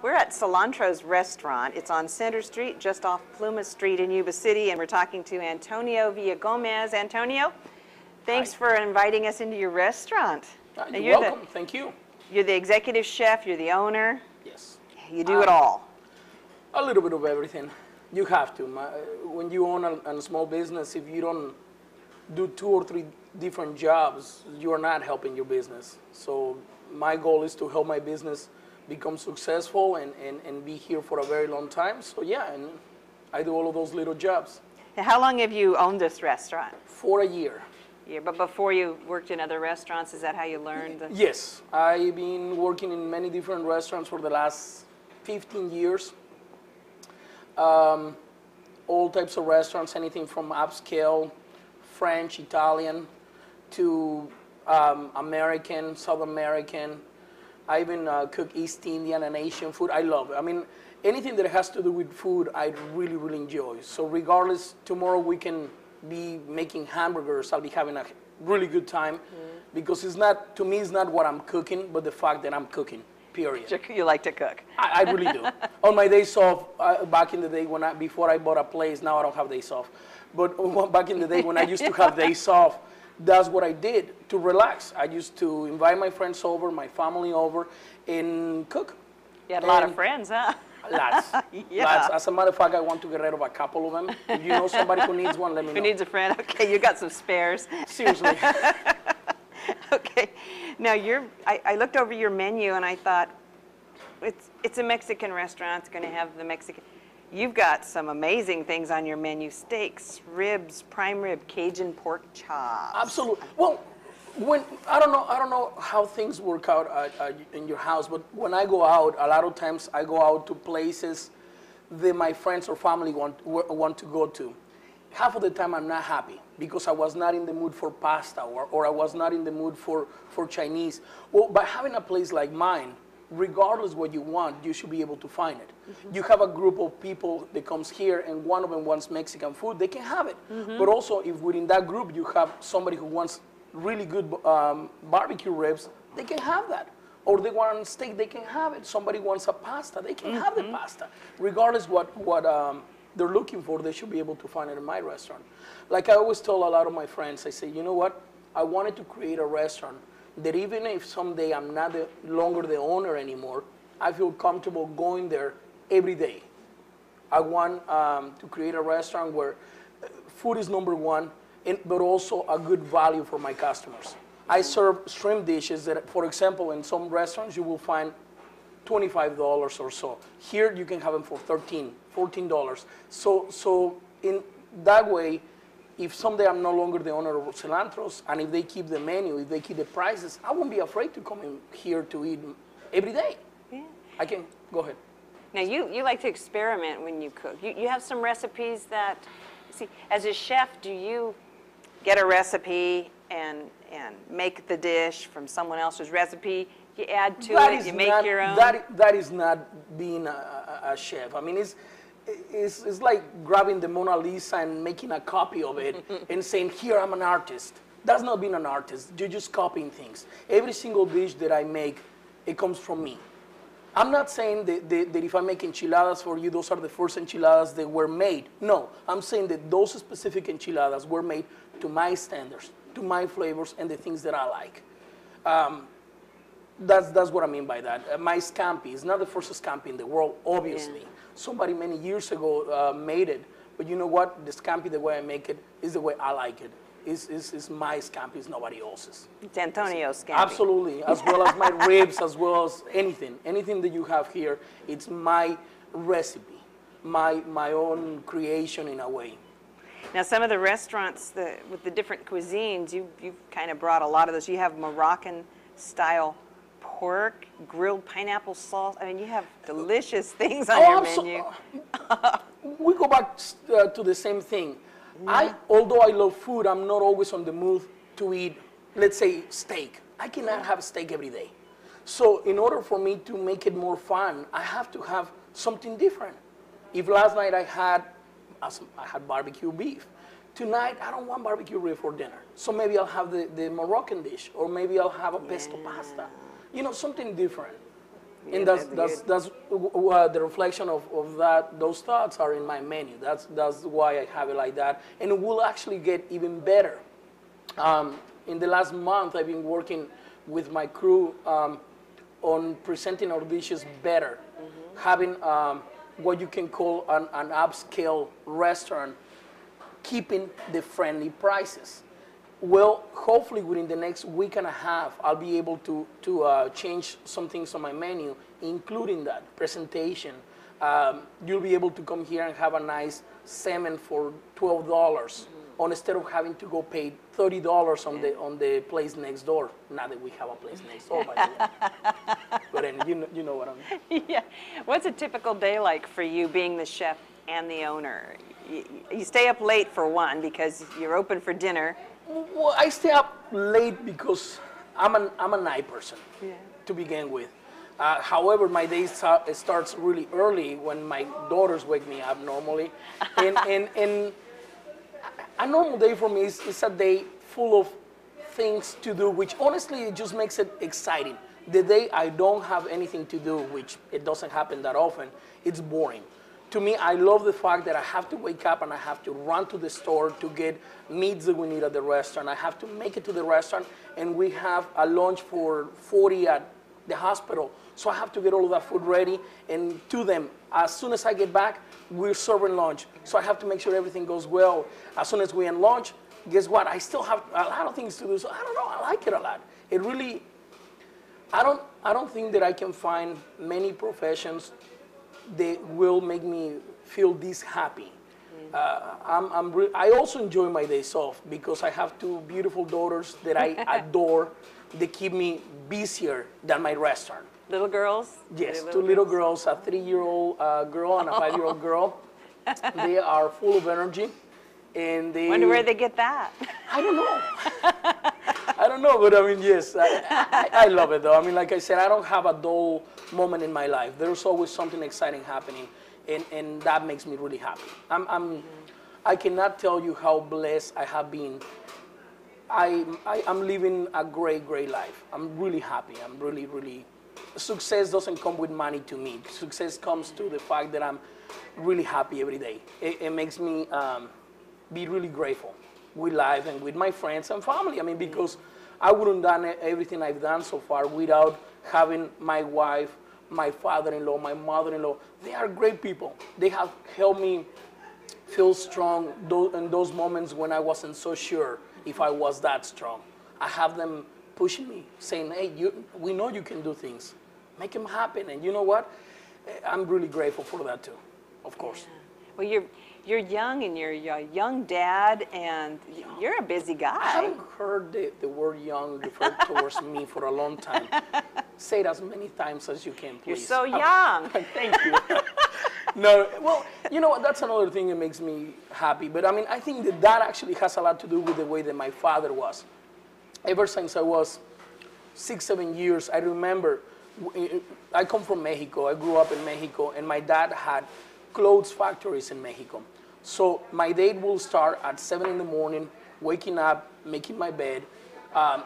We're at Cilantro's restaurant. It's on Center Street, just off Plumas Street in Yuba City, and we're talking to Antonio Villagomez. Antonio, thanks for inviting us into your restaurant. You're welcome. Thank you. You're the executive chef. You're the owner. Yes. You do it all. A little bit of everything. You have to. When you own a small business, if you don't do 2 or 3 different jobs, you are not helping your business. So my goal is to help my business become successful and be here for a very long time. So yeah, and I do all of those little jobs. How long have you owned this restaurant? For a year. Yeah, but before you worked in other restaurants, is that how you learned? Yes, I've been working in many different restaurants for the last 15 years. All types of restaurants, anything from upscale, French, Italian, to American, South American. I even cook East Indian and Asian food. I love it. I mean, anything that has to do with food, I really, really enjoy. So regardless, tomorrow we can be making hamburgers. I'll be having a really good time because it's not, to me, it's not what I'm cooking, but the fact that I'm cooking, period. You like to cook. I really do. On my days off, back in the day before I bought a place, now I don't have days off. But back in the day when I used to have days off, that's what I did to relax. I used to invite my friends over, my family over, and cook. You had a lot of friends, huh? Lots. Yeah. Lots. As a matter of fact, I want to get rid of a couple of them. If you know somebody who needs one, let me know. Who needs a friend? Okay, you got some spares. Seriously. Okay. Now, I looked over your menu and I thought, it's a Mexican restaurant. It's going to have the Mexican. You've got some amazing things on your menu: steaks, ribs, prime rib, Cajun pork chops. Absolutely. Well, I don't know how things work out in your house, but when I go out, a lot of times I go out to places that my friends or family want to go to. Half of the time I'm not happy because I was not in the mood for pasta or I was not in the mood for Chinese. Well, by having a place like mine, regardless what you want, you should be able to find it. You have a group of people that comes here and one of them wants Mexican food, they can have it. But also if within that group you have somebody who wants really good barbecue ribs, they can have that. Or they want steak, they can have it. Somebody wants a pasta, they can have the pasta. Regardless what they're looking for, they should be able to find it in my restaurant. Like I always tell a lot of my friends, I say, you know what? I wanted to create a restaurant that even if someday I'm not longer the owner anymore, I feel comfortable going there every day. I want to create a restaurant where food is number one, but also a good value for my customers. I serve shrimp dishes that, for example, in some restaurants you will find $25 or so. Here you can have them for $13, $14. So in that way, if someday I'm no longer the owner of Cilantro's, and if they keep the menu, if they keep the prices, I won't be afraid to come in here to eat every day. Yeah. I can, go ahead. Now you like to experiment when you cook. You have some recipes that, see, as a chef, do you get a recipe and make the dish from someone else's recipe? You add to it, you make your own? That is not being a chef. I mean, it's like grabbing the Mona Lisa and making a copy of it and saying, here, I'm an artist. That's not being an artist. You're just copying things. Every single dish that I make, it comes from me. I'm not saying that if I make enchiladas for you, those are the first enchiladas that were made. No, I'm saying that those specific enchiladas were made to my standards, to my flavors, and the things that I like. That's what I mean by that. My scampi is not the first scampi in the world, obviously. Yeah. Somebody many years ago made it, but you know what? The scampi, the way I make it, is the way I like it. It's my scampi, it's nobody else's. It's Antonio's scampi. Absolutely, as well as my ribs, as well as anything. Anything that you have here, it's my recipe, my own creation in a way. Now, some of the restaurants with the different cuisines, you've kind of brought a lot of those. You have Moroccan-style pork, grilled pineapple sauce. I mean, you have delicious things on your menu. We go back to the same thing. Although I love food, I'm not always on the mood to eat, let's say, steak. I cannot have steak every day. So in order for me to make it more fun, I have to have something different. If last night I had barbecue beef, tonight I don't want barbecue rib for dinner. So maybe I'll have the Moroccan dish, or maybe I'll have a pesto pasta. You know, something different. And that's the reflection of that. Those thoughts are in my menu. That's why I have it like that. And it will actually get even better. In the last month, I've been working with my crew on presenting our dishes better, having what you can call an upscale restaurant, keeping the friendly prices. Well, hopefully within the next week and a half, I'll be able to change some things on my menu, including that presentation. You'll be able to come here and have a nice salmon for $12, instead of having to go pay $30 on the place next door. Not that we have a place next door, by the way. But then you know what I mean. Yeah. What's a typical day like for you being the chef and the owner? You stay up late for one because you're open for dinner. Well, I stay up late because I'm a night person to begin with. However, my day starts really early when my daughters wake me up normally. And a normal day for me is a day full of things to do, which honestly it just makes it exciting. The day I don't have anything to do, which it doesn't happen that often, it's boring. To me, I love the fact that I have to wake up and I have to run to the store to get meats that we need at the restaurant. I have to make it to the restaurant, and we have a lunch for 40 at the hospital. So I have to get all of that food ready, and to them, as soon as I get back, we're serving lunch. So I have to make sure everything goes well. As soon as we end lunch, guess what? I still have a lot of things to do. So I don't know, I like it a lot. It really, I don't think that I can find many professions that will make me feel this happy. I also enjoy my days off because I have two beautiful daughters that I adore. They keep me busier than my restaurant. Little girls? Yes, two little girls, a 3-year-old girl and a 5-year-old girl. They are full of energy, and they. Wonder where they get that. I don't know. I don't know, but I mean, yes, I love it though. I mean, like I said, I don't have a dull moment in my life. There's always something exciting happening, and that makes me really happy. I cannot tell you how blessed I have been. I'm living a great, great life. I'm really happy. I'm really, really. Success doesn't come with money to me. Success comes to the fact that I'm really happy every day. It makes me be really grateful with life and with my friends and family. I mean, because I wouldn't have done everything I've done so far without having my wife, my father-in-law, my mother-in-law. They are great people. They have helped me feel strong in those moments when I wasn't so sure if I was that strong. I have them pushing me, saying, hey, we know you can do things. Make them happen. And you know what? I'm really grateful for that too, of course. Yeah. Well, you're young, and you're a young dad, and you're a busy guy. I haven't heard the word young referred towards me for a long time. Say it as many times as you can, please. You're so young. Thank you. No, well, you know what? That's another thing that makes me happy. But I mean, I think that actually has a lot to do with the way that my father was. Ever since I was 6, 7 years, I remember, I come from Mexico. I grew up in Mexico, and my dad had clothes factories in Mexico. So my day will start at 7 in the morning, waking up, making my bed,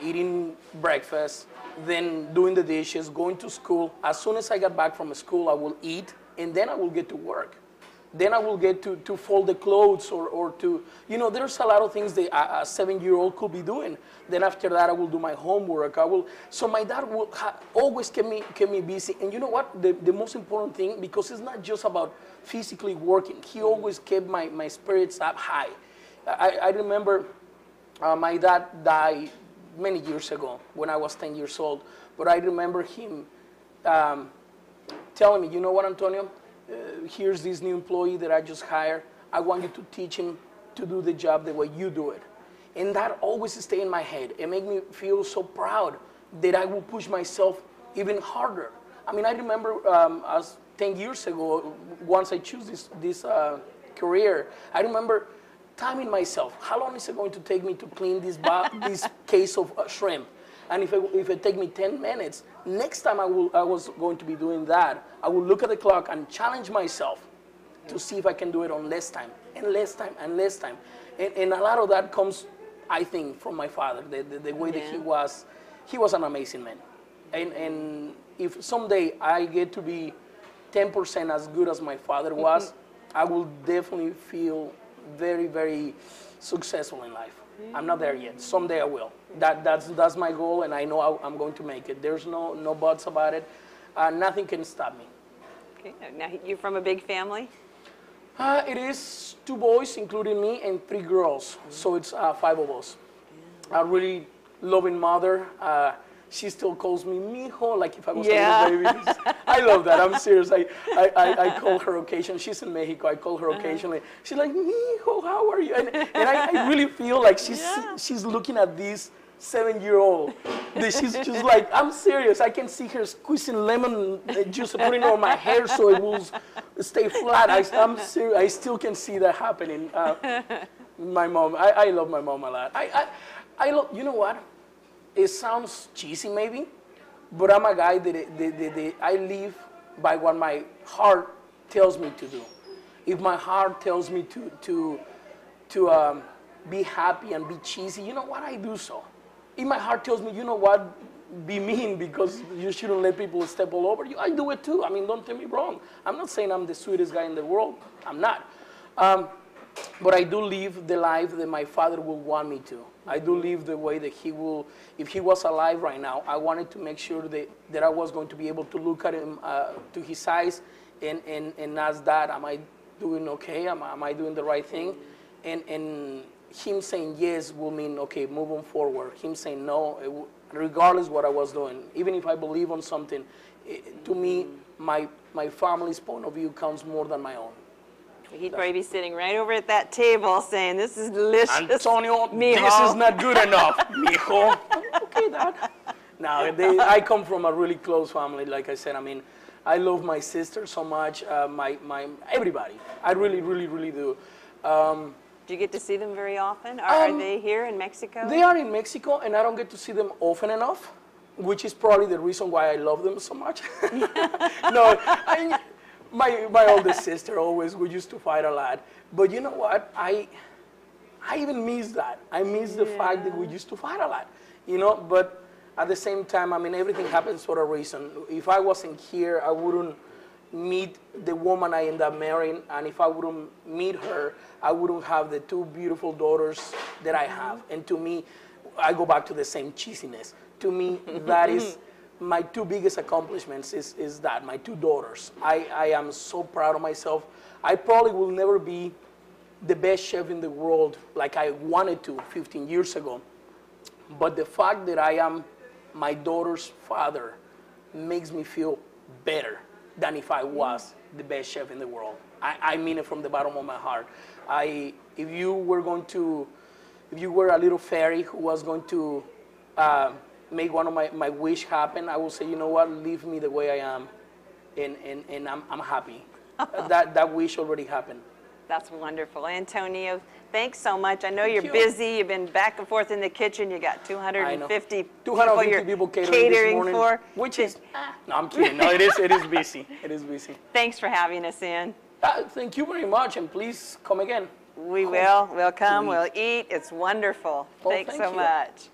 eating breakfast, then doing the dishes, going to school. As soon as I got back from school, I will eat, and then I will get to work. Then I will get to fold the clothes or to, there's a lot of things that a 7-year-old could be doing. Then after that, I will do my homework. So my dad will always keep me busy. And you know what? The most important thing, because it's not just about physically working, he always kept my spirits up high. I remember my dad died many years ago when I was 10 years old. But I remember him telling me, you know what, Antonio? Here's this new employee that I just hired. I want you to teach him to do the job the way you do it. And that always stayed in my head. It made me feel so proud that I will push myself even harder. I mean, I remember as 10 years ago, once I chose this career, I remember timing myself. How long is it going to take me to clean this case of shrimp? And if it take me 10 minutes, next time I was going to be doing that, I will look at the clock and challenge myself to see if I can do it on less time, and less time, and less time. And a lot of that comes, I think, from my father, the way that he was an amazing man. And if someday I get to be 10% as good as my father was, I will definitely feel very, very successful in life. I'm not there yet. Someday I will. That's my goal, and I know I'm going to make it. There's no buts about it. Nothing can stop me. Okay. Now, you're from a big family? It is 2 boys, including me, and 3 girls. So it's 5 of us. A really loving mother. She still calls me mijo, like if I was a little baby. I love that. I'm serious. I call her occasionally. She's in Mexico. I call her occasionally. She's like, mijo, how are you? And I really feel like she's looking at this 7-year-old. She's just like, I'm serious. I can see her squeezing lemon juice and putting it on my hair so it will stay flat. I'm serious. I still can see that happening. My mom, I love my mom a lot. I love, you know what? It sounds cheesy maybe, but I'm a guy that I live by what my heart tells me to do. If my heart tells me to be happy and be cheesy, you know what, I do so. If my heart tells me, you know what, be mean because you shouldn't let people step all over you, I do it too. I mean, don't get me wrong. I'm not saying I'm the sweetest guy in the world. I'm not. But I do live the life that my father will want me to. I do live the way that he will, if he was alive right now, I wanted to make sure that I was going to be able to look at him, to his eyes and ask that, am I doing okay? Am I doing the right thing? And him saying yes will mean, okay, moving forward. Him saying no, regardless what I was doing, even if I believe on something, to me, my family's point of view counts more than my own. He'd probably be sitting right over at that table saying, this is delicious. Antonio, mijo. This is not good enough, mijo. Okay, Dad. No, I come from a really close family, like I said. I mean, I love my sister so much, everybody. I really, really, really do. Do you get to see them very often? Are they here in Mexico? They are in Mexico, and I don't get to see them often enough, which is probably the reason why I love them so much. No, my oldest sister always, we used to fight a lot. But you know what? I even miss that. I miss the fact that we used to fight a lot, you know? But at the same time, I mean, everything happens for a reason. If I wasn't here, I wouldn't meet the woman I ended up marrying. And if I wouldn't meet her, I wouldn't have the 2 beautiful daughters that I have. And to me, I go back to the same cheesiness. To me, that is my 2 biggest accomplishments is that, my 2 daughters. I am so proud of myself. I probably will never be the best chef in the world like I wanted to 15 years ago. But the fact that I am my daughter's father makes me feel better than if I was the best chef in the world. I mean it from the bottom of my heart. If you were a little fairy who was going to make one of my wish happen, I will say, you know what, leave me the way I am, and I'm happy. That wish already happened. That's wonderful. Antonio, thanks so much. I know you're busy. You've been back and forth in the kitchen. You got 250 people catering for. Which is, no, I'm kidding. No, it is busy. It is busy. Thanks for having us in. Thank you very much, and please come again. We will. We'll come. We'll eat. It's wonderful. Thanks so much.